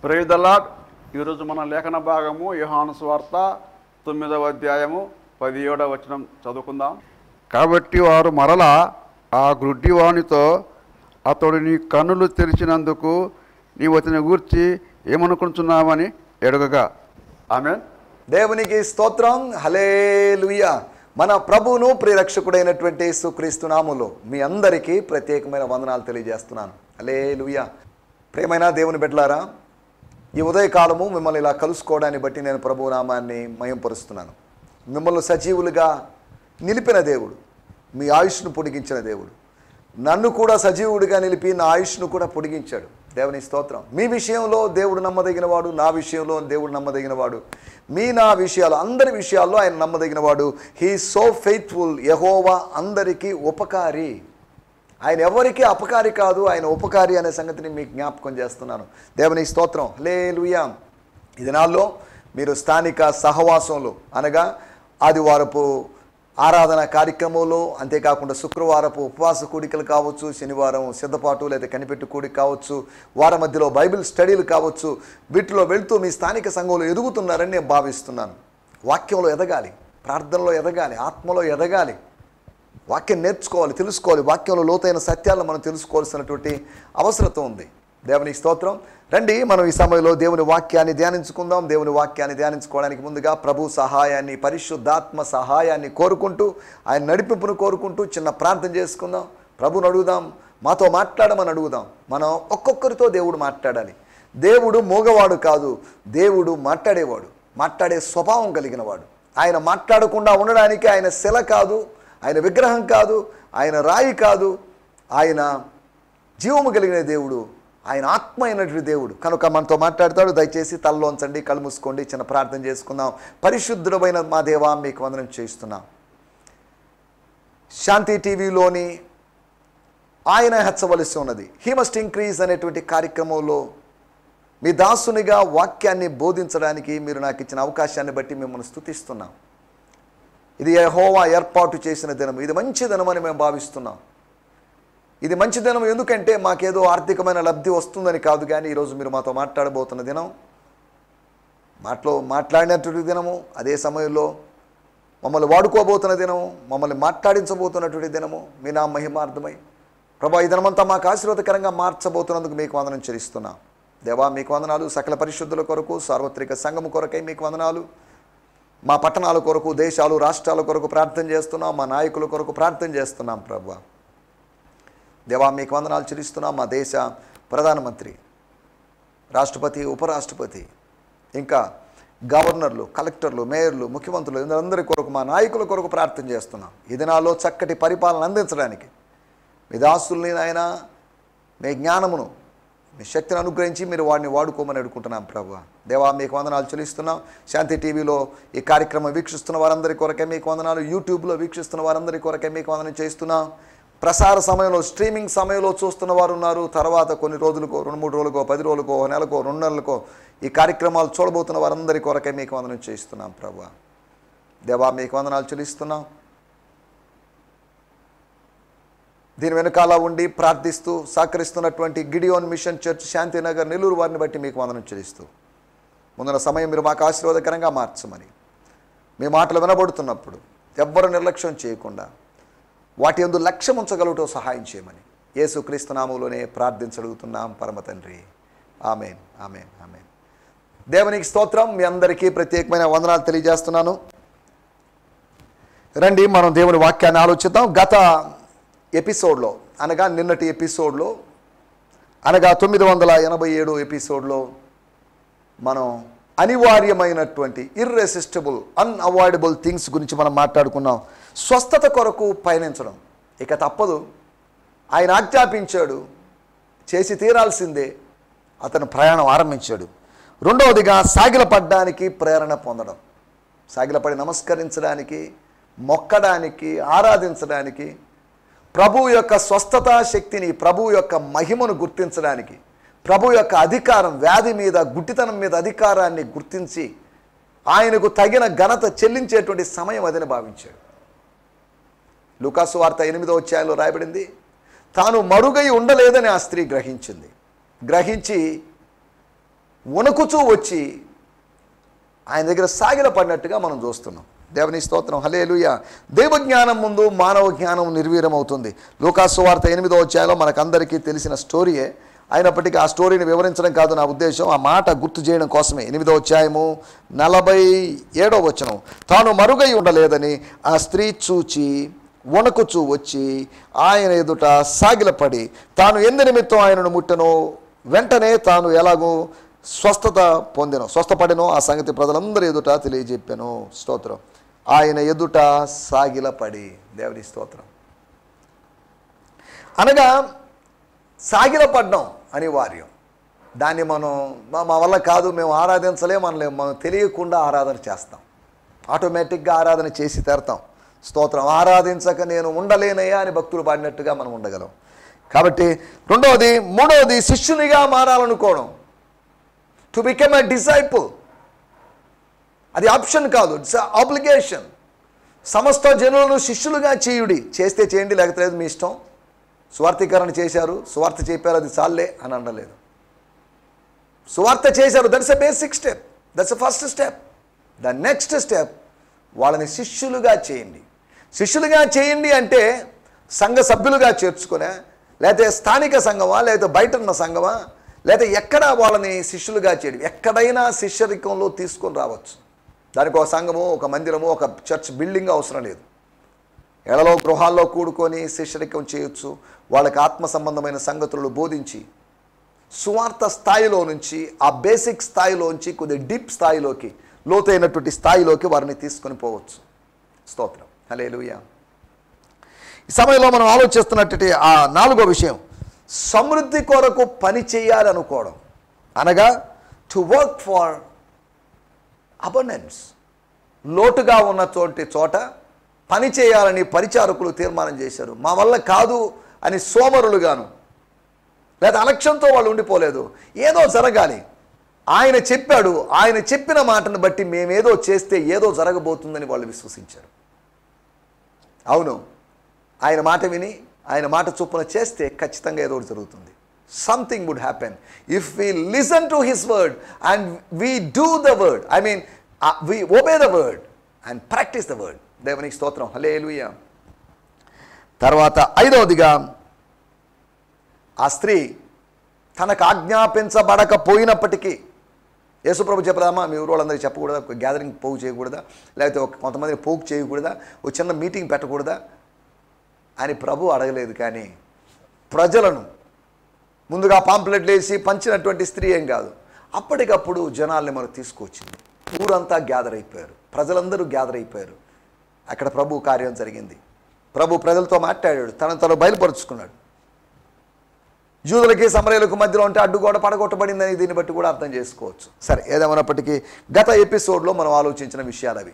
Praise the lord. ఈరోజు మన లేఖన భాగము యోహాను సువార్త 9వ అధ్యాయము 17వ వచనం చదువుకుందాం. కాబట్టి వారు మరలా ఆ గుడ్డివానితో, అతడు నీ కన్నులు తెరిచినందుకు నీవు అతని గూర్చి ఏమనుకుంటున్నావని అడగగా, ఆమేన్. దేవునికి స్తోత్రం. హల్లెలూయా. మన ప్రభువును ప్రియరక్షకుడైనటువంటి యేసుక్రీస్తు నామములో మీ అందరికీ ప్రత్యేకమైన వందనాలు తెలియజేస్తున్నాను. హల్లెలూయా. ప్రియమైన దేవుని బిడ్డలారా, ఈ ఉదయకాలము మిమ్మల్ని ఇలా కలుసుకోవడాన్ని బట్టి నేను ప్రభువు నామాన్ని మహింపరుస్తున్నాను. మిమ్మల్ని సజీవులుగా నిలిపిన దేవుడు, మీ ఆయుష్ను పొడిగించిన దేవుడు, నన్ను కూడా సజీవుడిగా నిలిపి నా ఆయుష్ను కూడా పొడిగించాడు. దేవుని స్తోత్రం. మీ విషయంలో దేవుడు నమ్మదగినవాడు, నా విషయంలో దేవుడు నమ్మదగినవాడు, నా విషయాలు అందరి విషయాల్లో ఆయన నమ్మదగినవాడు. He so faithful. యెహోవా అందరికీ ఉపకారి. ఆయన ఎవరికి అపకారి కాదు, ఆయన ఉపకారి అనే సంగతిని మీకు జ్ఞాపకం చేస్తున్నాను. దేవుని స్తోత్రం. హల్లెలూయా. ఈ దినాల్లో మీరు స్థానిక సహవాసంలో అనగా ఆదివారపు ఆరాధన కార్యక్రమంలో, అంతేకాకుండా శుక్రవారపు ఉపవాస కూడికలు కావచ్చు, శనివారం సిద్ధపాటు లేదా కనిపెట్టు కూడిక కావచ్చు, వారం మధ్యలో బైబిల్ స్టడీలు కావచ్చు, వీటిలో వెళ్తూ మీ స్థానిక సంఘంలో ఎదుగుతున్నారని నేను భావిస్తున్నాను. వాక్యంలో ఎదగాలి, ప్రార్థనలో ఎదగాలి, ఆత్మలో ఎదగాలి, వాక్యం నేర్చుకోవాలి, తెలుసుకోవాలి. వాక్యంలో లోతైన సత్యాలను మనం తెలుసుకోవాల్సినటువంటి అవసరత ఉంది. దేవునికి స్తోత్రం. రండి, మనం ఈ సమయంలో దేవుని వాక్యాన్ని ధ్యానించుకుందాం. దేవుని వాక్యాన్ని ధ్యానించుకోవడానికి ముందుగా ప్రభు సహాయాన్ని, పరిశుద్ధాత్మ సహాయాన్ని కోరుకుంటూ, ఆయన నడిపింపును కోరుకుంటూ చిన్న ప్రార్థన చేసుకుందాం. ప్రభుని అడుగుదాం, మాతో మాట్లాడమని అడుగుదాం. మనం ఒక్కొక్కరితో దేవుడు మాట్లాడాలి. దేవుడు మోగవాడు కాదు, దేవుడు మాట్లాడేవాడు, మాట్లాడే స్వభావం కలిగినవాడు. ఆయన మాట్లాడకుండా ఉండడానికి ఆయన శిల కాదు, ఆయన విగ్రహం కాదు, ఆయన రాయి కాదు, ఆయన జీవము కలిగిన దేవుడు, ఆయన ఆత్మ అయినటువంటి దేవుడు. కనుక మనతో మాట్లాడతాడు. దయచేసి తలలోంచండి, కళ్ళు మూసుకోండి, చిన్న ప్రార్థన చేసుకుందాం. పరిశుద్ధుడమైన మా దేవా, మీకు వందనం చేస్తున్నాం. శాంతి టీవీలోని ఆయన హెచ్చవలసి ఉన్నది, హీ మస్ట్ ఇంక్రీజ్ అనేటువంటి కార్యక్రమంలో మీ దాసునిగా వాక్యాన్ని బోధించడానికి మీరు నాకు ఇచ్చిన అవకాశాన్ని బట్టి మిమ్మల్ని స్తుతిస్తున్నాం. ఇది యెహోవా ఏర్పాటు చేసిన దినం. ఇది మంచి దినం అని మేము భావిస్తున్నాం. ఇది మంచి దినం ఎందుకంటే మాకేదో ఆర్థికమైన లబ్ధి వస్తుందని కాదు, కానీ ఈరోజు మీరు మాతో మాట్లాడబోతున్న దినం, మాట్లాడినటువంటి దినము, అదే సమయంలో మమ్మల్ని వాడుకోబోతున్న దినము, మమ్మల్ని మాట్లాడించబోతున్నటువంటి దినము. మీ నా మహిమార్థమై ప్రభా, ఈ దినమంతా మాకు ఆశీర్వాదకరంగా మార్చబోతున్నందుకు మీకు వందనం చెల్లిస్తున్నాం. దేవా, మీకు వందనాలు. సకల పరిశుద్ధుల కొరకు, సార్వత్రిక సంఘము కొరకై మీకు వందనాలు. మా పట్టణాల కొరకు, దేశాలు, రాష్ట్రాల కొరకు ప్రార్థన చేస్తున్నాం. మా నాయకుల కొరకు ప్రార్థన చేస్తున్నాం. ప్రభువా దేవా, మీకు వందనాలు చెల్లిస్తున్నాం. మా దేశ ప్రధానమంత్రి, రాష్ట్రపతి, ఉపరాష్ట్రపతి, ఇంకా గవర్నర్లు, కలెక్టర్లు, మేయర్లు, ముఖ్యమంత్రులు, అందరి కొరకు, మా నాయకుల కొరకు ప్రార్థన చేస్తున్నాం. ఈ దినాల్లో చక్కటి పరిపాలన అందించడానికి మీ దాసుల్ని ఆయన మీ జ్ఞానమును, మీ శక్తిని అనుగ్రహించి మీరు వాడిని వాడుకోమని అడుగుకుంటున్నాం. ప్రభువా దేవా, మీకు వందనాలు చెల్లిస్తున్నాం. శాంతి టీవీలో ఈ కార్యక్రమం వీక్షిస్తున్న వారందరి కొరకే మీకు వందనాలు. యూట్యూబ్లో వీక్షిస్తున్న వారందరి కొరకే మీకు వందనం చేస్తున్నాం. ప్రసార సమయంలో, స్ట్రీమింగ్ సమయంలో చూస్తున్న వారు ఉన్నారు. తర్వాత కొన్ని రోజులకో, 2-3 రోజులకో, 10 రోజులకో, నెలకో, 2 నెలలకో ఈ కార్యక్రమాలు చూడబోతున్న వారందరి కొరకే మీకు వందనం చేస్తున్నాం. ప్రభువా దేవా, మీకు వందనాలు చెల్లిస్తున్నాం. దీని వెనకాల ఉండి ప్రార్థిస్తూ సహకరిస్తున్నటువంటి Gideon mission church Shantinagar Nellore వారిని బట్టి మీకు వందనం చెల్లిస్తూ, ముందున్న సమయం మీరు మాకు ఆశీర్వాదకరంగా మార్చమని, మీ మాటలు వినబడుతున్నప్పుడు ఎవ్వరూ నిర్లక్ష్యం చేయకుండా వాటి యందు లక్ష్యం ఉంచగలుగుటూ సహాయం చేయమని యేసుక్రీస్తు నామములోనే ప్రార్థించగలుగుతున్నాం పరమ తండ్రి. ఆమేన్, ఆమేన్, ఆమేన్. దేవునికి స్తోత్రం. మీ అందరికీ ప్రత్యేకమైన వందనాలు తెలియజేస్తున్నాను. రండి, మనం దేవుని వాక్యాన్ని ఆలోచిద్దాం. గత ఎపిసోడ్లో అనగా నిన్నటి ఎపిసోడ్లో అనగా 987 ఎపిసోడ్లో మనం అనివార్యమైనటువంటి ఇర్రెసిస్టబుల్, అన్అవాయిడబుల్ థింగ్స్ గురించి మనం మాట్లాడుకున్నాం. స్వస్థత కొరకు పయనించడం ఇక తప్పదు. ఆయన ఆజ్ఞాపించాడు, చేసి తీరాల్సిందే. అతను ప్రయాణం ఆరంభించాడు. రెండవదిగా సాగిలపడడానికి ప్రేరణ పొందడం, సాగిలపడి నమస్కరించడానికి, మొక్కడానికి, ఆరాధించడానికి, ప్రభు యొక్క స్వస్థత శక్తిని, ప్రభు యొక్క మహిమను గుర్తించడానికి, ప్రభు యొక్క అధికారం, వ్యాధి మీద, గుడ్డితనం మీద అధికారాన్ని గుర్తించి ఆయనకు తగిన ఘనత చెల్లించేటువంటి సమయం అదని భావించాడు. లూకాసు వార్త 8వ అధ్యాయంలో రాయబడింది, తాను మరుగై ఉండలేదని ఆ స్త్రీ గ్రహించింది. గ్రహించి వణుకుచూ వచ్చి ఆయన దగ్గర సాగిలపడినట్టుగా మనం చూస్తున్నాం. దేవుని స్తోత్రం, హల్లెలూయా. దైవజ్ఞానం ముందు మానవ జ్ఞానం నిర్వీర్యం అవుతుంది. లూకాసు వార్త 8వ అధ్యాయంలో మనకందరికీ తెలిసిన స్టోరీయే. అయినప్పటికీ ఆ స్టోరీని వివరించడం కాదు నా ఉద్దేశం, ఆ మాట గుర్తు చేయడం కోసమే. 8వ అధ్యాయము 47వ వచనం. తాను మరుగై ఉండలేదని ఆ స్త్రీ చూచి వణుకుచూ వచ్చి ఆయన ఎదుట సాగిలపడి తాను ఎందు నిమిత్తం ఆయనను ముట్టెనో వెంటనే తాను ఎలాగో స్వస్థపడినో ఆ సంగతి ప్రజలందరి ఎదుట తెలియజెప్పాను. స్తోత్రం. ఆయన ఎదుట సాగిలపడి. దేవుని స్తోత్రం. అనగా సాగిలపడ్డం అనివార్యం. దాన్ని మనం మా వల్ల కాదు, మేము ఆరాధించలేమనలేము, మనం తెలియకుండా ఆరాధన చేస్తాం, ఆటోమేటిక్గా ఆరాధన చేసి తీరుతాం. స్తోత్రం. ఆరాధించక నేను ఉండలేనయ్యా అని భక్తులు పాడినట్టుగా మనం ఉండగలం. కాబట్టి మూడవది శిష్యునిగా మారాలనుకోవడం. To become a disciple. అది ఆప్షన్ కాదు, ఇట్స్ ఆబ్లిగేషన్. సమస్త జనులను శిష్యులుగా చేయుడి. చేస్తే చేయండి, లేకపోతే మీ ఇష్టం. సువార్థీకరణ చేశారు, సువార్త చెప్పారు, అది చాలే అని అనలేదు. సువార్త చేశారు, that's a basic step, that's a first step. The next step, వాళ్ళని శిష్యులుగా చేయండి. శిష్యులుగా చేయండి అంటే సంఘ సభ్యులుగా చేర్చుకునే, లేకపోతే స్థానిక సంఘమా, లేకపోతే బయట ఉన్న సంఘమా, లేకపోతే ఎక్కడ వాళ్ళని శిష్యులుగా చేయడం. ఎక్కడైనా శిష్యరికంలో తీసుకొని రావచ్చు. దానికి ఒక సంఘము, ఒక మందిరము, ఒక చర్చ్ బిల్డింగ్ అవసరం లేదు. ఎడలో గృహాల్లో కూడుకొని శిష్యరికం చేయొచ్చు. వాళ్ళకి ఆత్మ సంబంధమైన సంగతులను బోధించి సువార్త స్థాయిలో నుంచి, ఆ బేసిక్ స్థాయిలోంచి కొద్దిగా డీప్ స్థాయిలోకి, లోతైనటువంటి స్థాయిలోకి వారిని తీసుకొని పోవచ్చు. స్తోత్రం, హల్లెలూయా. ఈ సమయంలో మనం ఆలోచిస్తున్నటువంటి ఆ 4వ విషయం, సమృద్ధి కొరకు పని చేయాలనుకోవడం. అనగా టు వర్క్ ఫర్ అబండెన్స్. లోటుగా ఉన్న చోట పని చేయాలని పరిచారకులు తీర్మానం చేశారు. మా వల్ల కాదు అని సోమరులుగాను, లేదా అలక్ష్యంతో వాళ్ళు ఉండిపోలేదు. ఏదో జరగాలి, ఆయన చెప్పాడు, ఆయన చెప్పిన మాటను బట్టి మేమేదో చేస్తే ఏదో జరగబోతుందని వాళ్ళు విశ్వసించారు. అవును, ఆయన మాట విని ఆయన మాట చొప్పున చేస్తే ఖచ్చితంగా ఏదో జరుగుతుంది. Something would happen if we listen to his word and we do the word. I mean we obey the word and practice the word. దేవునికి స్తోత్రం, హల్లెలూయా. తర్వాత 5వదిగా, ఆ స్త్రీ తనకు ఆజ్ఞాపించబడకపోయినప్పటికీ, యేసుప్రభు చెప్పదామా మీ ఊరు వాళ్ళందరికీ చెప్పకూడదా, ఒక గ్యాదరింగ్ పోగు చేయకూడదా, లేకపోతే కొంతమందిని పోగు చేయకూడదా, ఒక చిన్న మీటింగ్ పెట్టకూడదా అని ప్రభు అడగలేదు. కానీ ప్రజలను ముందుగా పాంప్లెట్లు వేసి పంచినటువంటి స్త్రీ ఏం కాదు, అప్పటికప్పుడు జనాల్ని మనం తీసుకొచ్చింది. ఊరంతా గ్యాదర్ అయిపోయారు, ప్రజలందరూ గ్యాదర్ అయిపోయారు. అక్కడ ప్రభు కార్యం జరిగింది. ప్రభు ప్రజలతో మాట్లాడాడు, తను బయలుపరుచుకున్నాడు. యూదులకి సమరయులకు మధ్యలో ఉంటే అడ్డుగోడ పడగొట్టబడిందని దీన్ని బట్టి కూడా అర్థం చేసుకోవచ్చు. సరే, ఏదేమైనప్పటికీ గత ఎపిసోడ్లో మనం ఆలోచించిన విషయాలు అవి.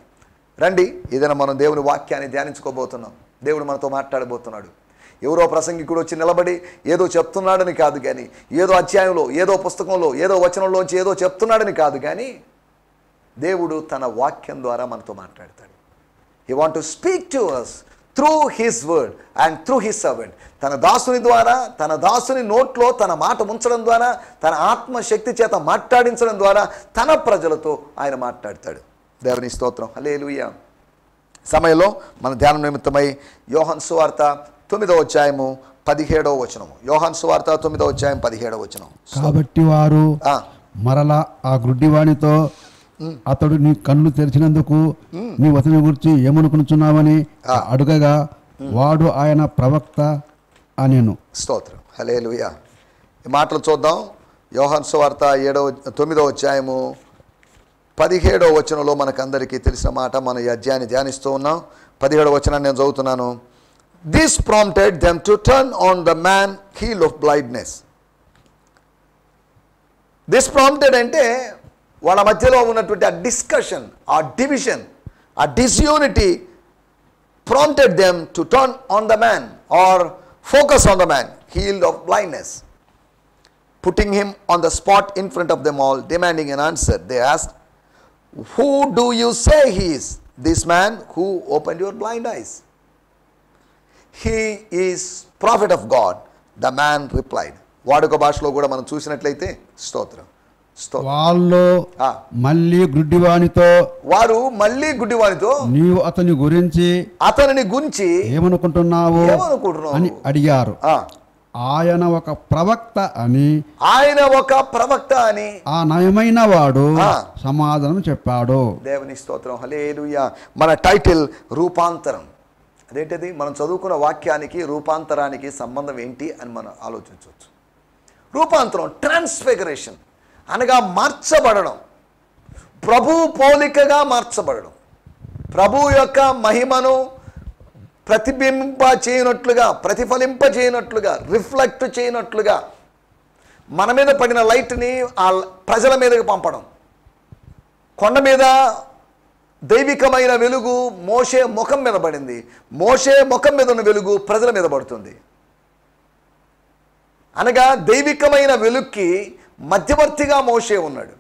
రండి, ఏదైనా మనం దేవుని వాక్యాన్ని ధ్యానించుకోబోతున్నాం. దేవుడు మనతో మాట్లాడబోతున్నాడు. ఎవరో ప్రసంగికుడు వచ్చి నిలబడి ఏదో చెప్తున్నాడని కాదు, కానీ ఏదో అధ్యాయంలో, ఏదో పుస్తకంలో, ఏదో వచనంలోంచి ఏదో చెప్తున్నాడని కాదు, కానీ దేవుడు తన వాక్యం ద్వారా మనతో మాట్లాడతాడు. He want to speak to us through his word and through his servant. తన దాసుని ద్వారా, తన దాసుని నోట్లో తన మాట ఉంచడం ద్వారా, తన ఆత్మశక్తి చేత మాట్లాడించడం ద్వారా తన ప్రజలతో ఆయన మాట్లాడతాడు. దేవుని స్తోత్రం, హల్లెలూయా. సమయంలో మన ధ్యానం నిమిత్తమై యోహాను సువార్త 9వ అధ్యాయము 17వ వచనం. యోహాను సువార్త 9వ అధ్యాయం 17వ వచనం. కాబట్టి వారు మరలా ఆ గ్రుడ్డివానితో, అతడు నీ కళ్ళు తెరిచినందుకు నీ వచనం గురించి ఏమనుకుంటున్నావని అడుగగా వాడు ఆయన ప్రవక్త అనేను. స్తోత్రం, హల్లెలూయా. ఈ మాటలు చూద్దాం. యోహాను సువార్త 9వ అధ్యాయము 17వ వచనంలో మనకందరికీ తెలిసిన మాట. మనం ఈ అధ్యాయాన్ని ధ్యానిస్తూ ఉన్నాం. 17వ వచనాన్ని నేను చదువుతున్నాను. This prompted them to turn on the man heal of blindness. This prompted అంటే వాళ్ళ మధ్యలో ఉన్నటువంటి ఆ డిస్కషన్, ఆ డివిజన్, ఆ disunity prompted them to turn on the man or focus on the man healed of blindness, putting him on the spot in front of them all, demanding an answer. They asked, who do you say he is, this man who opened your blind eyes? He is prophet of God, the man replied. వాడుక భాషలో కూడా మనం చూసినట్లయితే స్తోత్రం, వాళ్ళు మళ్ళీ గుడ్డివానితో నీవు అతని గురించి ఏమనుకుంటున్నావు అని అడిగారు. ఆయన ఒక ప్రవక్త అని ఆ నయమైన వాడు సమాధానం చెప్పాడు. దేవుని స్తోత్రం, హల్లెలూయా. మన టైటిల్ రూపాంతరం. అదేంటిది? మనం చదువుకున్న వాక్యానికి రూపాంతరానికి సంబంధం ఏంటి అని మనం ఆలోచించవచ్చు. రూపాంతరం, ట్రాన్స్ఫిగరేషన్ అనగా మార్చబడడం, ప్రభు పోలికగా మార్చబడడం, ప్రభు యొక్క మహిమను ప్రతిఫలింప చేయనట్లుగా రిఫ్లెక్ట్ చేయనట్లుగా మన మీద పడిన లైట్ని ఆ ప్రజల మీదకి పంపడం. కొండ మీద దైవికమైన వెలుగు మోషే ముఖం మీద పడింది. మోషే ముఖం మీద ఉన్న వెలుగు ప్రజల మీద పడుతుంది. అనగా దైవికమైన వెలుగుకి మధ్యవర్తిగా మోషే ఉన్నాడు.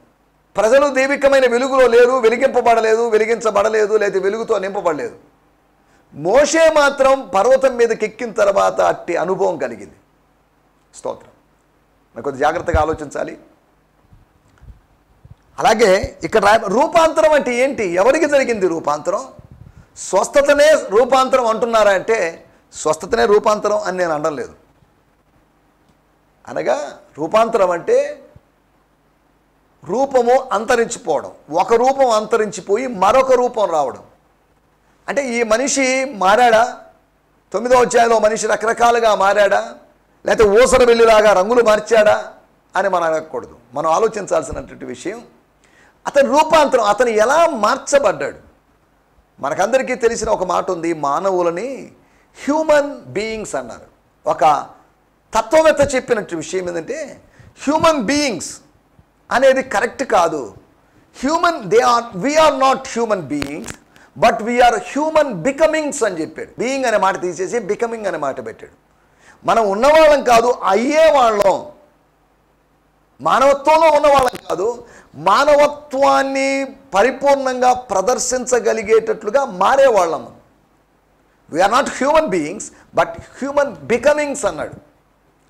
ప్రజలు దైవికమైన వెలుగులో లేరు, వెలిగించబడలేదు, లేదా వెలుగుతో నింపబడలేదు. మోషే మాత్రం పర్వతం మీదకి ఎక్కిన తర్వాత అట్టి అనుభవం కలిగింది. స్తోత్రం. మనం కొద్ది జాగ్రత్తగా ఆలోచించాలి. అలాగే ఇక్కడ రూపాంతరం అంటే ఏంటి? ఎవరికి జరిగింది రూపాంతరం? స్వస్థతనే రూపాంతరం అంటున్నారా అంటే స్వస్థతనే రూపాంతరం అని నేను అనడం లేదు. అనగా రూపాంతరం అంటే రూపము అంతరించిపోవడం, ఒక రూపం అంతరించిపోయి మరొక రూపం రావడం. అంటే ఈ మనిషి మారాడా? 9వ అధ్యాయంలో మనిషి రకరకాలుగా మారాడా, లేకపోతే ఊసర వెళ్ళిలాగా రంగులు మార్చాడా అని మనం అనకూడదు. మనం ఆలోచించాల్సినటువంటి విషయం అతని రూపాంతరం, అతను ఎలా మార్చబడ్డాడు. మనకందరికీ తెలిసిన ఒక మాట ఉంది, మానవులని హ్యూమన్ బీయింగ్స్ అన్నారు. ఒక తత్వవేత్త చెప్పినట్టు విషయం ఏంటంటే హ్యూమన్ బీయింగ్స్ అనేది కరెక్ట్ కాదు. We are not human beings but we are human becomings అని చెప్పాడు. బీయింగ్ అనే మాట తీసేసి బికమింగ్ అనే మాట పెట్టాడు. మనం ఉన్నవాళ్ళం కాదు, అయ్యేవాళ్ళం. మానవత్వంలో ఉన్నవాళ్ళం కాదు, మానవత్వాన్ని పరిపూర్ణంగా ప్రదర్శించగలిగేటట్లుగా మారేవాళ్ళం. We are not human beings but human becomings అన్నాడు.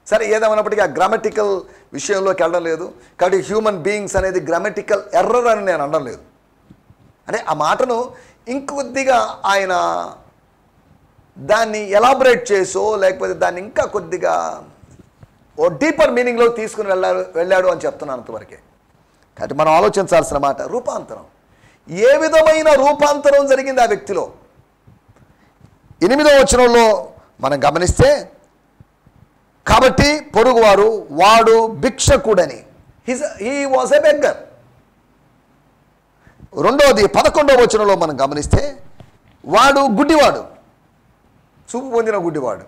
సరే, ఏదేమైనప్పటికీ ఆ గ్రామటికల్ విషయంలోకి వెళ్ళడం లేదు కాబట్టి హ్యూమన్ బీయింగ్స్ అనేది గ్రామటికల్ ఎర్రర్ అని నేను అనడం లేదు. అంటే ఆ మాటను ఇంకొద్దిగా ఆయన దాన్ని ఎలాబరేట్ చేసో లేకపోతే దాన్ని ఇంకా కొద్దిగా ఓ డీపర్ మీనింగ్లో తీసుకుని వెళ్ళాడు అని చెప్తున్నాను అంతవరకే. కాబట్టి మనం ఆలోచించాల్సిన మాట రూపాంతరం. ఏ విధమైన రూపాంతరం జరిగింది ఆ వ్యక్తిలో? 8వ వచనంలో మనం గమనిస్తే, కాబట్టి పొరుగువారు వాడు భిక్షకుడని, హీ వాజ్ ఎ బెగ్గర్. 11వ వచనంలో మనం గమనిస్తే వాడు గుడ్డివాడు, చూపు పొందిన గుడ్డివాడు.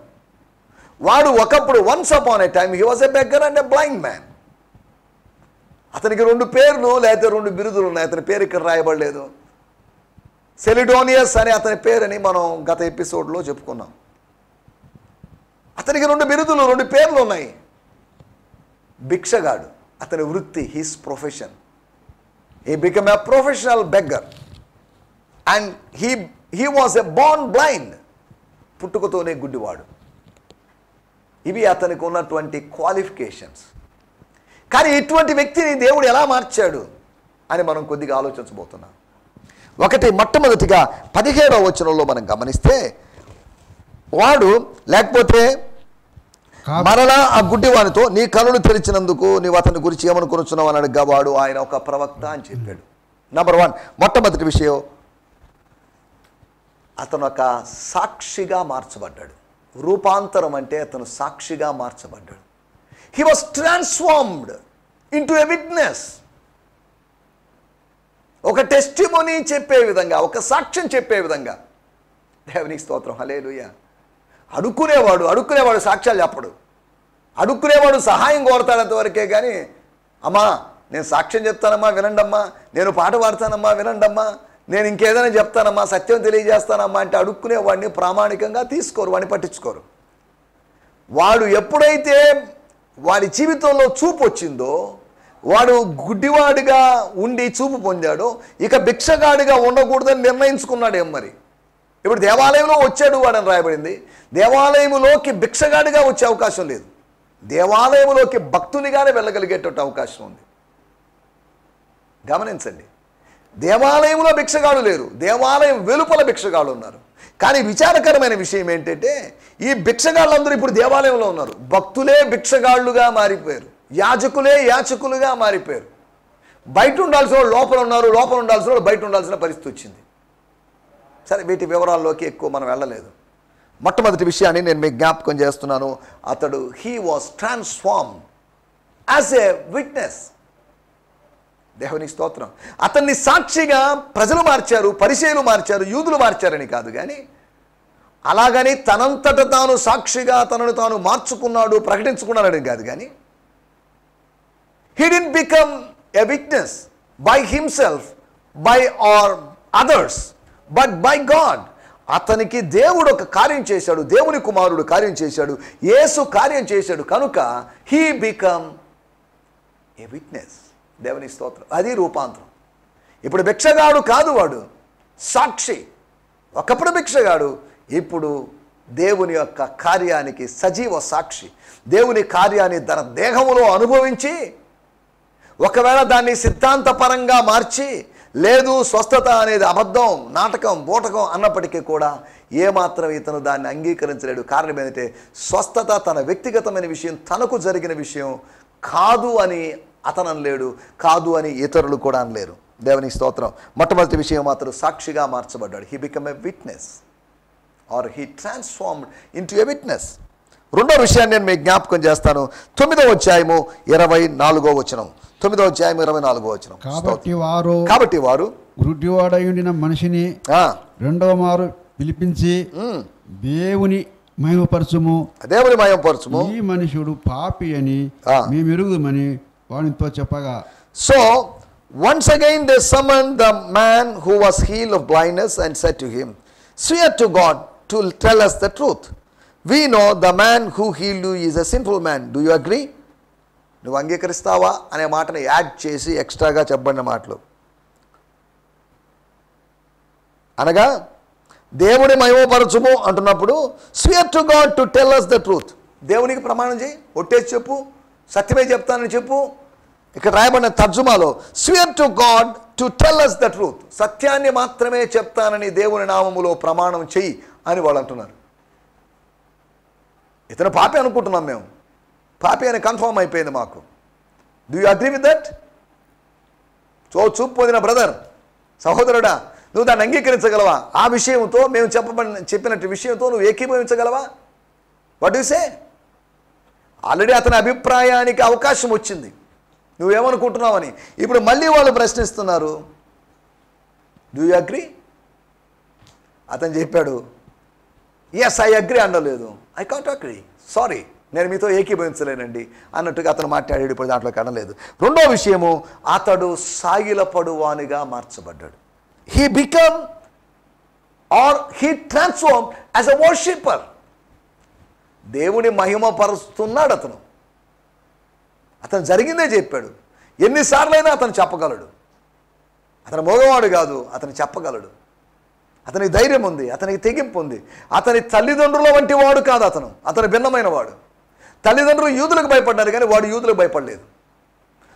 వాడు ఒకప్పుడు once upon A time he was a beggar and a blind man. అతనికి 2 పేర్లు లేకపోతే 2 బిరుదులు ఉన్నాయి. అతని పేరు ఇక్కడ రాయబడలేదు. సెలిడోనియస్ అనే అతని పేరుని మనం గత ఎపిసోడ్లో చెప్పుకున్నాం. అతనికి 2 బిరుదులు 2 పేర్లు ఉన్నాయి. భిక్షగాడు అతని వృత్తి, his profession. He became a professional beggar and he was a born blind. పుట్టుకతోనే గుడ్డివాడు. ఇవి అతనికి ఉన్నటువంటి క్వాలిఫికేషన్స్. కానీ ఇటువంటి వ్యక్తిని దేవుడు ఎలా మార్చాడు అని మనం కొద్దిగా ఆలోచించబోతున్నాం. మొట్టమొదటిగా 17వ వచనంలో మనం గమనిస్తే వాడు లేకపోతే మరలా ఆ గుడ్డివానితో నీ కనులు తెరిచినందుకు నీవు అతని గురించి ఏమనుకొనుచున్నావు అని అడగ్గా వాడు ఆయన ఒక ప్రవక్త అని చెప్పాడు. నంబర్ 1, మొట్టమొదటి విషయం, అతను ఒక సాక్షిగా మార్చబడ్డాడు. రూపాంతరం అంటే అతను సాక్షిగా మార్చబడ్డాడు. He was transformed into a witness. ఒక టెస్టిమోనీ చెప్పే విధంగా, ఒక సాక్ష్యం చెప్పే విధంగా. దేవునికి స్తోత్రం, హల్లెలూయా. అడుక్కునేవాడు సాక్ష్యాలు చెప్పడు. అడుక్కునేవాడు సహాయం కోరతాడంతవరకే కానీ, అమ్మా నేను సాక్ష్యం చెప్తానమ్మా వినండమ్మా, నేను పాట పాడతానమ్మా వినండమ్మా, నేను ఇంకేదైనా చెప్తానమ్మా, సత్యం తెలియజేస్తానమ్మా అంటే అడుక్కునేవాడిని ప్రామాణికంగా తీసుకోరు, వాడిని పట్టించుకోరు. వాడు ఎప్పుడైతే వాడి జీవితంలో చూపు వచ్చిందో, వాడు గుడ్డివాడిగా ఉండి చూపు పొందాడో, ఇక భిక్షగాడిగా ఉండకూడదని నిర్ణయించుకున్నాడేం మరి. ఇప్పుడు దేవాలయంలో వచ్చాడు వాడని రాయబడింది. దేవాలయంలోకి భిక్షగాడిగా వచ్చే అవకాశం లేదు. దేవాలయంలోకి భక్తునిగానే వెళ్ళగలిగేటట్టు అవకాశం ఉంది. గమనించండి, దేవాలయంలో భిక్షగాళ్ళు లేరు, దేవాలయం వెలుపల భిక్షగాళ్ళు ఉన్నారు. కానీ విచారకరమైన విషయం ఏంటంటే ఈ భిక్షగాళ్ళందరూ ఇప్పుడు దేవాలయంలో ఉన్నారు. భక్తులే భిక్షగాళ్ళుగా మారిపోయారు, యాజకులే యాచకులుగా మారిపోయారు. బయట ఉండాల్సిన వాళ్ళు లోపల ఉన్నారు, లోపల ఉండాల్సిన వాళ్ళు బయట ఉండాల్సిన పరిస్థితి వచ్చింది. సరే, వీటి వివరాల్లోకి ఎక్కువ మనం వెళ్ళలేదు. మొట్టమొదటి విషయాన్ని నేను మీకు జ్ఞాపకం చేస్తున్నాను. అతడు he was transform as a witness. దేవుని స్తోత్రం. అతన్ని సాక్షిగా ప్రజలు మార్చారు, పరిసయ్యులు మార్చారు, యూదులు మార్చారని కాదు, కానీ అలాగని తనంతట తాను సాక్షిగా తనను తాను మార్చుకున్నాడు, ప్రకటించుకున్నాడని కాదు, కానీ he didn't become a witness by himself, by or others, but by God. అతనికి దేవుడు ఒక కార్యం చేశాడు, దేవుని కుమారుడు కార్యం చేశాడు, యేసు కార్యం చేశాడు కనుక he become a witness. దేవుని స్తోత్రం. అది రూపాంతరం. ఇప్పుడు భిక్షగాడు కాదు, వాడు సాక్షి. ఒకప్పుడు భిక్షగాడు, ఇప్పుడు దేవుని యొక్క కార్యానికి సజీవ సాక్షి. దేవుని కార్యాన్ని తన దేహములో అనుభవించి, ఒకవేళ దాన్ని సిద్ధాంతపరంగా మార్చి, లేదు స్వస్థత అనేది అబద్ధం, నాటకం, బూటకం అన్నప్పటికీ కూడా ఏమాత్రం ఇతను దాన్ని అంగీకరించలేడు. కారణం ఏంటంటే స్వస్థత తన వ్యక్తిగతమైన విషయం, తనకు జరిగిన విషయం కాదు అని అతను అనలేడు, కాదు అని ఇతరులు కూడా అనలేరు. దేవుని స్తోత్రం. మొట్టమొదటి విషయం మాత్రం సాక్షిగా మార్చబడ్డాడు. He become a witness or he transformed into a witness. రెండో విషయాన్ని నేను మీకు జ్ఞాపకం చేస్తాను. 9వ అధ్యాయము 24వ వచనం. 9వ అధ్యాయం 24వ వచనం. కాబట్టి వారు గుడ్డివాడై ఉండిన మనిషిని రెండవ మారు పిలిపించి దేవుని మహిమపరచుము, ఈ మనుషుడు పాపి అని మేము ఎరుగుమని వానితో చెప్పగా. So once again they summoned the man who was healed of blindness and said to him, swear to God to tell us the truth. We know the man who healed you is a sinful man. Do you agree? నువ్వు అంగీకరిస్తావా అనే మాటని add చేసి ఎక్స్ట్రాగా చెప్పబడిన మాటలు అనగా దేవుని మహిమపరచుము అంటున్నప్పుడు swear to God to tell us the truth. దేవునికి ప్రమాణం చేయి, ఒట్టేసి చెప్పు, సత్యమే చెప్తానని చెప్పు. ఇక్కడ రాయబడిన తర్జుమాలో swear to God to tell us the truth, సత్యాన్ని మాత్రమే చెప్తానని దేవుని నామములో ప్రమాణం చెయ్యి అని వాళ్ళు అంటున్నారు. ఇతను పాపి అనుకుంటున్నాం మేము, పాపి అని కన్ఫర్మ్ అయిపోయింది మాకు. Do you agree with that? చూపు పొందిన బ్రదర్, సహోదరుడా, నువ్వు దాన్ని అంగీకరించగలవా? ఆ విషయంతో మేము చెప్పినట్టు విషయంతో నువ్వు ఏకీభవించగలవా? What you say? ఆల్రెడీ అతని అభిప్రాయానికి అవకాశం వచ్చింది, నువ్వేమనుకుంటున్నావని. ఇప్పుడు మళ్ళీ వాళ్ళు ప్రశ్నిస్తున్నారు, డూ యూ అగ్రీ? అతను చెప్పాడు, ఎస్ ఐ అగ్రీ అనలేదు, ఐ కాంట్ అగ్రీ, సారీ, నేను మీతో ఏకీభవించలేనండి అన్నట్టుగా అతను మాట్లాడాడు. ఇప్పుడు దాంట్లోకి అనలేదు. రెండో విషయము, అతడు సాగిలపడువానిగా మార్చబడ్డాడు. He become or he transform as a worshipper. దేవుని మహిమపరుస్తున్నాడు అతను. అతను జరిగిందే చెప్పాడు. ఎన్నిసార్లైనా అతను చెప్పగలడు. అతను మగవాడు కాదు, అతను చెప్పగలడు. అతనికి ధైర్యం ఉంది, అతనికి తెగింపు ఉంది. అతని తల్లిదండ్రుల వంటి వాడు కాదు అతను, అతను భిన్నమైన వాడు. తల్లిదండ్రులు యూదులకు భయపడ్డారు కానీ వాడు యూదులకు భయపడలేదు.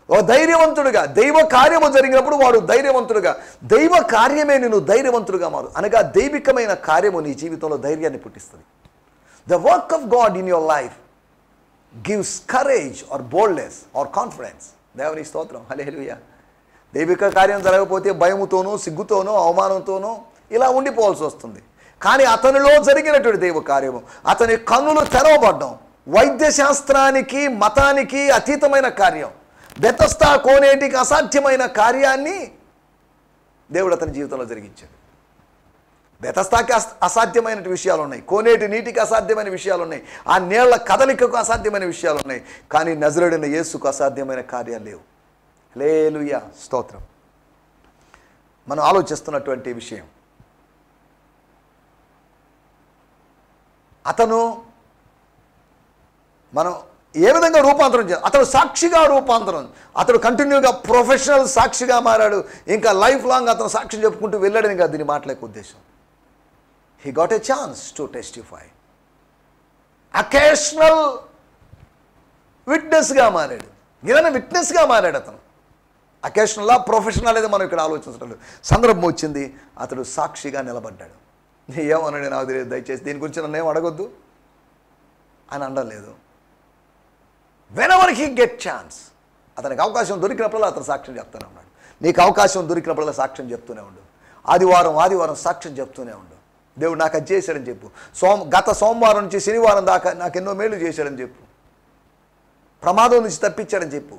ఓ ధైర్యవంతుడుగా, దైవ కార్యము జరిగినప్పుడు వాడు ధైర్యవంతుడుగా, దైవ కార్యమే నిన్ను ధైర్యవంతుడుగా మారు అనగా దైవికమైన కార్యము నీ జీవితంలో ధైర్యాన్ని పుట్టిస్తుంది. The work of God in your life gives courage or boldness or confidence. దేవుని స్తోత్రం, హల్లెలూయా. దైవిక కార్యం జరగకపోతే భయముతోనూ, సిగ్గుతోనూ, అవమానంతోనూ ఇలా ఉండిపోవాల్సి వస్తుంది. కానీ అతనిలో జరిగినటువంటి దైవ కార్యము, అతని కన్నులు తెరవబడ్డం, వైద్య శాస్త్రానికి మతానికి అతీతమైన కార్యం, బెతస్తా కోనేటికి అసాధ్యమైన కార్యాన్ని దేవుడు అతని జీవితంలో జరిగించాడు. బెతస్తాకి అసాధ్యమైన విషయాలు ఉన్నాయి, కోనేటి నీటికి అసాధ్యమైన విషయాలు ఉన్నాయి, ఆ నీళ్ల కదలికకు అసాధ్యమైన విషయాలు ఉన్నాయి. కానీ నజరేయుడైన యేసుకు అసాధ్యమైన కార్యాలు లేవు. హల్లెలూయా, స్తోత్రం. మనం ఆలోచిస్తున్నటువంటి విషయం, అతను మనం ఏ విధంగా రూపాంతరం చేయాలి? అతడు సాక్షిగా రూపాంతరం, అతడు కంటిన్యూగా ప్రొఫెషనల్ సాక్షిగా మారాడు. ఇంకా లైఫ్ లాంగ్ అతను సాక్షి చెప్పుకుంటూ వెళ్ళాడని కాదు దీని మాటలేక ఉద్దేశం. He got a chance to testify. Occasional విట్నెస్గా మారాడు, ఏదైనా విట్నెస్గా మారాడు అతను. అకేషనల్లా ప్రొఫెషనల్ అనేది మనం ఇక్కడ ఆలోచించడం లేదు. సందర్భం వచ్చింది, అతడు సాక్షిగా నిలబడ్డాడు. ఏమన్నాడు నాకు తెలియదు, దయచేసి దీని గురించి నన్ను ఏం అడగొద్దు అని అనలేదు. వెనెవర్ హీ గెట్ ఛాన్స్, అతనికి అవకాశం దొరికినప్పుడల్లా అతను సాక్ష్యం చెప్తూనే ఉన్నాడు. నీకు అవకాశం దొరికినప్పుడల్లా సాక్ష్యం చెప్తూనే ఉండు. ఆదివారం సాక్ష్యం చెప్తూనే ఉండు. దేవుడు నాకు అది చేశాడని చెప్పు. గత సోమవారం నుంచి శనివారం దాకా నాకు ఎన్నో మేలు చేశాడని చెప్పు. ప్రమాదం నుంచి తప్పించాడని చెప్పు.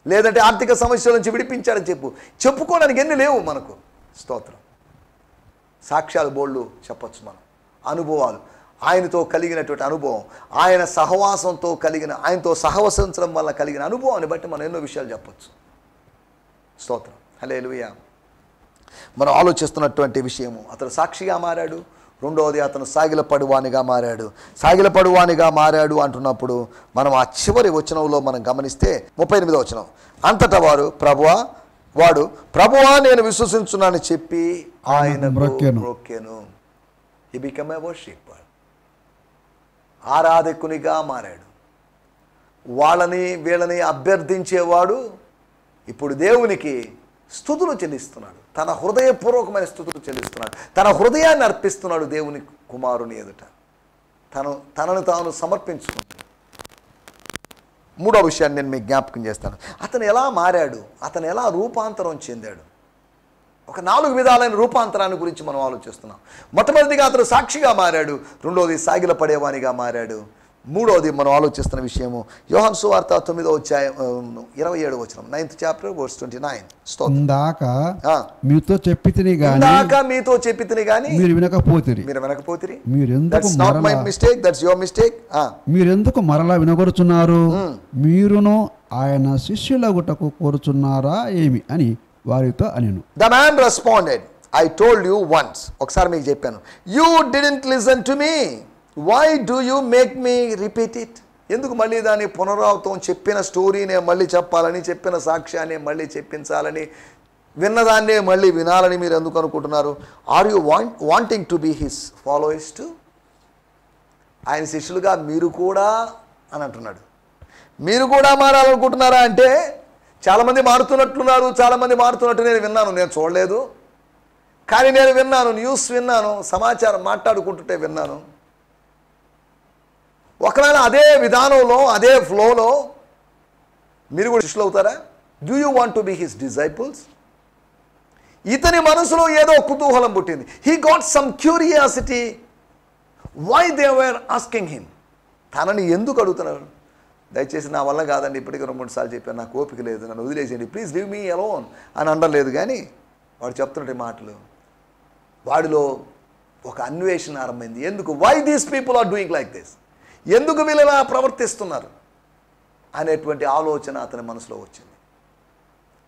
లేదంటే ఆర్థిక సమస్యల నుంచి విడిపించాడని చెప్పు. చెప్పుకోవడానికి ఎన్ని లేవు మనకు. స్తోత్రం. సాక్ష్యాలు బోళ్ళు చెప్పచ్చు మనం. అనుభవాలు, ఆయనతో కలిగినటువంటి అనుభవం, ఆయన సహవాసంతో కలిగిన, ఆయనతో సహవసించడం వల్ల కలిగిన అనుభవాన్ని బట్టి మనం ఎన్నో విషయాలు చెప్పచ్చు. స్తోత్రం. హల్లెలూయా. మనం ఆలోచిస్తున్నటువంటి విషయము, అతడు సాక్షిగా మారాడు. రెండవది, అతను సాగిలపడువానిగా మారాడు. సాగిలపడువానిగా మారాడు అంటున్నప్పుడు మనం ఆ చివరి వచనంలో మనం గమనిస్తే 38వ వచనం, అంతటా వాడు ప్రభువా నేను విశ్వసించున్నానని చెప్పి ఆయన మ్రొక్కెను. హి బికమ్ ఎ వర్షిప్పర్. ఆరాధకునిగా మారాడు. వాళ్ళని వీళ్ళని అభ్యర్థించేవాడు ఇప్పుడు దేవునికి స్తుతులు చెల్లిస్తున్నాడు. తన హృదయపూర్వకమైన స్తుతులు చెల్లిస్తున్నాడు. తన హృదయాన్ని అర్పిస్తున్నాడు దేవుని కుమారుని ఎదుట. తనను తాను సమర్పించుకుంటాడు. మూడో విషయాన్ని నేను మీకు జ్ఞాపకం చేస్తాను. అతను ఎలా మారాడు, అతను ఎలా రూపాంతరం చెందాడు. ఒక 4 విధాలైన రూపాంతరాన్ని గురించి మనం ఆలోచిస్తున్నాం. మొట్టమొదటిగా అతను సాక్షిగా మారాడు. రెండోది సాగిలపడేవానిగా మారాడు. మూడోది మనం ఆలోచిస్తున్న విషయము యోహాను సువార్త 9వ అధ్యాయం 27వ వచనం, 9th chapter verse 29. ఇందాక మీతో చెప్పితిని గాని మీరు వినకపోతిరి. మీరెందుకు మరలా వినగొరుచున్నారు? మీరును ఆయన శిష్యులగుటకు కోరుచున్నారా ఏమి అని వారితో అనెను. The man responded, I told you once. ఒకసారి మీకు చెప్పాను. You didn't listen to me. Why do you make me repeat it? ఎందుకు మళ్ళీ దాన్ని పునరావృతం, చెప్పిన స్టోరీనే మళ్ళీ చెప్పాలని, చెప్పిన సాక్ష్యాన్ని మళ్ళీ చెప్పించాలని, విన్నదాన్నే మళ్ళీ వినాలని మీరు ఎందుకు అనుకుంటున్నారు? Are you wanting to be his followers too? ఆయన శిష్యులుగా మీరు కూడా అని అంటున్నాడు. మీరు కూడా మారాలనుకుంటున్నారా అంటే, చాలామంది మారుతున్నట్లున్నారు, చాలామంది మారుతున్నట్టు నేను విన్నాను. నేను చూడలేదు, కానీ నేను విన్నాను, న్యూస్ విన్నాను, సమాచారం మాట్లాడుకుంటుంటే విన్నాను. ఒకవేళ అదే విధానంలో, అదే ఫ్లోలో మీరు కూడా శిష్యులు అవుతారా? Do you want to be his disciples? ఇతని మనసులో ఏదో కుతూహలం పుట్టింది. He got some curiosity. Why they were asking him. తనని ఎందుకు అడుగుతున్నారు? దయచేసి నా వల్ల కాదండి, ఇప్పటికీ 2-3 సార్లు చెప్పాను, నాకు ఓపిక లేదు, నన్ను వదిలేసేయండి, ప్లీజ్ లీవ్ మీ అలోన్ అని అనలేదు. కానీ వాడు చెప్తున్నట్టు మాటలు, వాడిలో ఒక అన్వేషణ ఆరంభమైంది. ఎందుకు? Why these people are doing like this? ఎందుకు వీళ్ళలా ప్రవర్తిస్తున్నారు అనేటువంటి ఆలోచన అతని మనసులో వచ్చింది.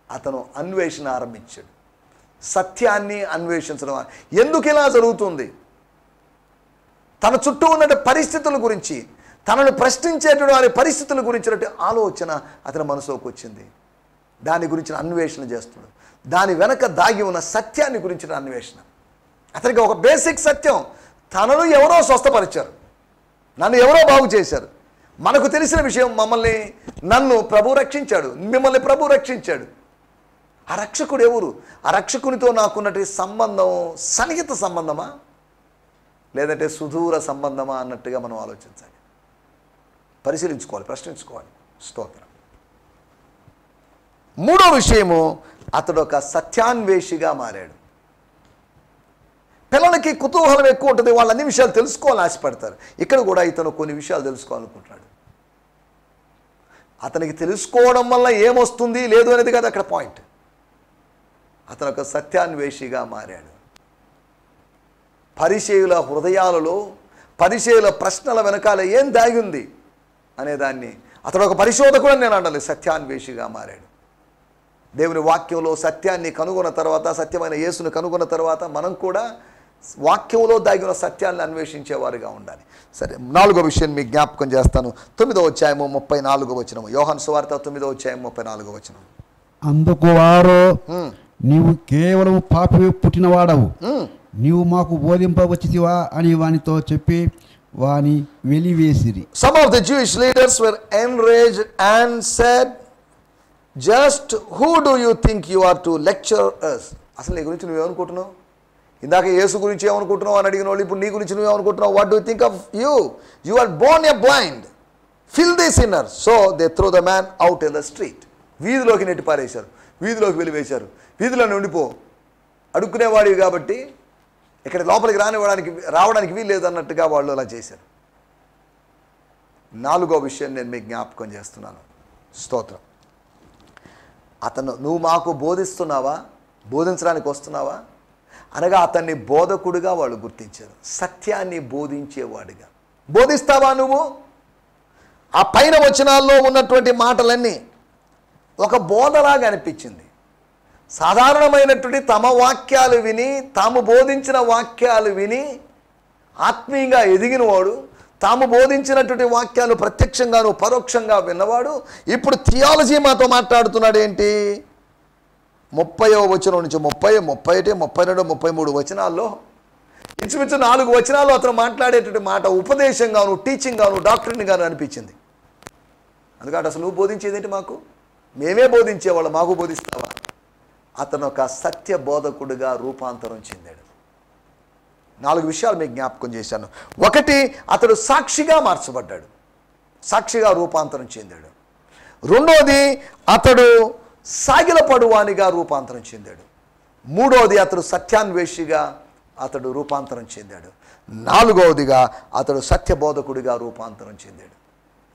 అతను అన్వేషణ ఆరంభించాడు. సత్యాన్ని అన్వేషించడం. ఎందుకు ఇలా జరుగుతుంది? తన చుట్టూ ఉన్న పరిస్థితుల గురించి, తనను ప్రశ్నించేటువంటి వారి పరిస్థితుల గురించినటువంటి ఆలోచన అతని మనసులోకి వచ్చింది. దాని గురించిన అన్వేషణ చేస్తున్నాడు. దాని వెనక దాగి ఉన్న సత్యాన్ని గురించిన అన్వేషణ. అతనికి ఒక బేసిక్ సత్యం, తనను ఎవరో స్వస్థపరిచారు, నన్ను ఎవరో బాగు చేశారు. మనకు తెలిసిన విషయం, నన్ను ప్రభు రక్షించాడు, మిమ్మల్ని ప్రభు రక్షించాడు. ఆ రక్షకుడు ఎవరు? ఆ రక్షకునితో నాకున్నటువంటి సంబంధం సన్నిహిత సంబంధమా, లేదంటే సుదూర సంబంధమా అన్నట్టుగా మనం ఆలోచించాలి, పరిశీలించుకోవాలి, ప్రశ్నించుకోవాలి. స్తోత్రం. మూడో విషయము, అతడు ఒక సత్యాన్వేషిగా మారాడు. పిల్లలకి కుతూహలం ఎక్కువ ఉంటుంది, వాళ్ళు అన్ని విషయాలు తెలుసుకోవాలని ఆశపడతారు. ఇక్కడ కూడా ఇతను కొన్ని విషయాలు తెలుసుకోవాలనుకుంటున్నాడు. అతనికి తెలుసుకోవడం వల్ల ఏమొస్తుంది లేదు అనేది కదా అక్కడ పాయింట్. అతను ఒక సత్యాన్వేషిగా మారాడు. పరిచయుల హృదయాలలో, పరిచయుల ప్రశ్నల వెనకాల ఏం దాగి ఉంది అనేదాన్ని అతడు ఒక పరిశోధకుడు నేను అనాలి. సత్యాన్వేషిగా మారాడు. దేవుని వాక్యంలో సత్యాన్ని కనుగొన్న తర్వాత, సత్యమైన యేసుని కనుగొన్న తర్వాత మనం కూడా వాక్యంలో దాగిన సత్యాన్ని అన్వేషించేవారుగా ఉండాలి. సరే, 4వ విషయం మీకు జ్ఞాపకం చేస్తాను. 9వ అధ్యాయము 34వ వచనం, యోహాను సువార్త 9వ అధ్యాయం 34వ వచనం. అందుకు వారు, నీవు కేవలం పాపి పుట్టినవాడవు, నీవు మాకు బోధింపవచ్చితివా అని వానితో చెప్పి వాని వెలివేసిరి. Some of the Jewish leaders were enraged and said, just who do you think you are to lecture us. అసలు నీ గురించి నువ్వేమనుకుంటున్నావు? ఇందాక యేసు గురించి ఏమనుకుంటున్నావు అని అడిగిన వాళ్ళు ఇప్పుడు నీ గురించి నువ్వేమనుకుంటున్నావు? What do think of you? You are born a blind, fill the sinner, so they throw the man out in the street. వీధిలోకి నెట్టి పారేశారు, వీధిలోకి వెలివేశారు. వీధిలో ఉండిపో, అడుక్కునేవాడివి కాబట్టి ఇక్కడ లోపలికి రావడానికి వీలు లేదన్నట్టుగా వాళ్ళు అలా చేశారు. 4వ విషయం నేను మీకు జ్ఞాపకం చేస్తున్నాను. స్తోత్రం. నువ్వు మాకు బోధిస్తున్నావా, బోధించడానికి వస్తున్నావా అనగా అతన్ని బోధకుడిగా వాళ్ళు గుర్తించారు. సత్యాన్ని బోధించేవాడిగా. బోధిస్తావా నువ్వు? ఆ పైన వచనాల్లో ఉన్నటువంటి మాటలన్నీ ఒక బోధలాగా అనిపించింది. సాధారణమైనటువంటి తమ వాక్యాలు విని, తాము బోధించిన వాక్యాలు విని ఆత్మీయంగా ఎదిగినవాడు, తాము బోధించినటువంటి వాక్యాలు ప్రత్యక్షంగాను పరోక్షంగా విన్నవాడు ఇప్పుడు థియాలజీ మాతో మాట్లాడుతున్నాడు. ఏంటి? 30వ వచనం నుంచి 30, 31, 32, 33 వచనాల్లో ఇంచుమించు 4 వచనాల్లో అతను మాట్లాడేటువంటి మాట ఉపదేశంగాను, టీచింగ్గాను, డాక్టరీని గాను అనిపించింది. అందుకంటే అసలు నువ్వు బోధించేది ఏంటి? మాకు మేమే బోధించేవాళ్ళు, మాకు బోధిస్తావా? అతను ఒక సత్య బోధకుడిగా రూపాంతరం చెందాడు. 4 విషయాలు మీకు జ్ఞాపకం చేశాను. 1, అతడు సాక్షిగా మార్చబడ్డాడు, సాక్షిగా రూపాంతరం చెందాడు. 2, అతడు సాగిలపడువానిగా రూపాంతరం చెందాడు. 3, అతడు సత్యాన్వేషిగా అతడు రూపాంతరం చెందాడు. 4, అతడు సత్యబోధకుడిగా రూపాంతరం చెందాడు.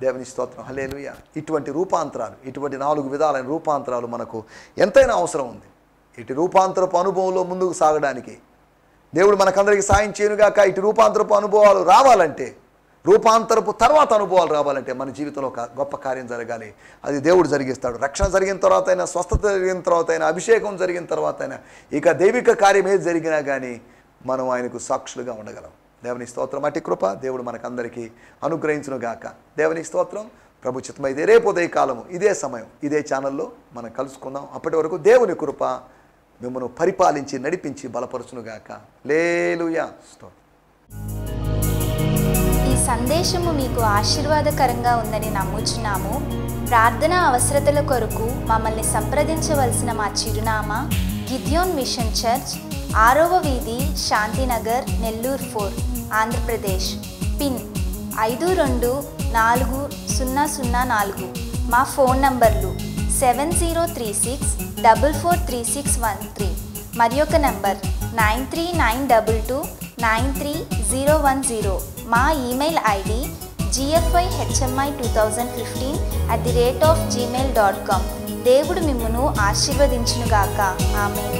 దేవుని స్తోత్రం, హల్లెలూయా. ఇటువంటి రూపాంతరాలు, ఇటువంటి 4 విధాలైన రూపాంతరాలు మనకు ఎంతైనా అవసరం ఉంది. ఇటు రూపాంతరపు అనుభవంలో ముందుకు సాగడానికి దేవుడు మనకందరికీ సాయం చేయనుగాక. ఇటు రూపాంతరపు అనుభవాలు రావాలంటే, రూపాంతరపు తర్వాత అనుభవాలు రావాలంటే మన జీవితంలో ఒక గొప్ప కార్యం జరగాలి. అది దేవుడు జరిగిస్తాడు. రక్షణ జరిగిన తర్వాత అయినా, స్వస్థత జరిగిన తర్వాత అయినా, అభిషేకం జరిగిన తర్వాత అయినా, ఇక దైవిక కార్యం ఏది జరిగినా కానీ మనం ఆయనకు సాక్షులుగా ఉండగలం. దేవుని స్తోత్రం. అట్టి కృప దేవుడు మనకందరికీ అనుగ్రహించునుగాక. దేవుని స్తోత్రం. ప్రభు చిత్తమైతే రేపు ఉదయకాలము ఇదే సమయం ఇదే ఛానల్లో మనం కలుసుకుందాం. అప్పటి వరకు దేవుని కృప మిమ్మల్ని పరిపాలించి నడిపించి బలపరచునుగాక. హల్లెలూయా. స్తోత్రం. ఈ సందేశము మీకు ఆశీర్వాదకరంగా ఉందని నమ్ముచున్నాము. ప్రార్థన అవసరతల కొరకు మమ్మల్ని సంప్రదించవలసిన మా చిరునామా గిద్యోన్ మిషన్ చర్చ్, 6వ వీధి, శాంతినగర్, నెల్లూరు 4, ఆంధ్రప్రదేశ్. పిన్ 524004. మా ఫోన్ నంబర్లు 7036443613 మరి ఒక నంబర్ 9392293010. మా ఈమెయిల్ ఐడి gfihmi2015@gmail.com. దేవుడు మిమ్మును ఆశీర్వదించునుగాక. ఆమేన్.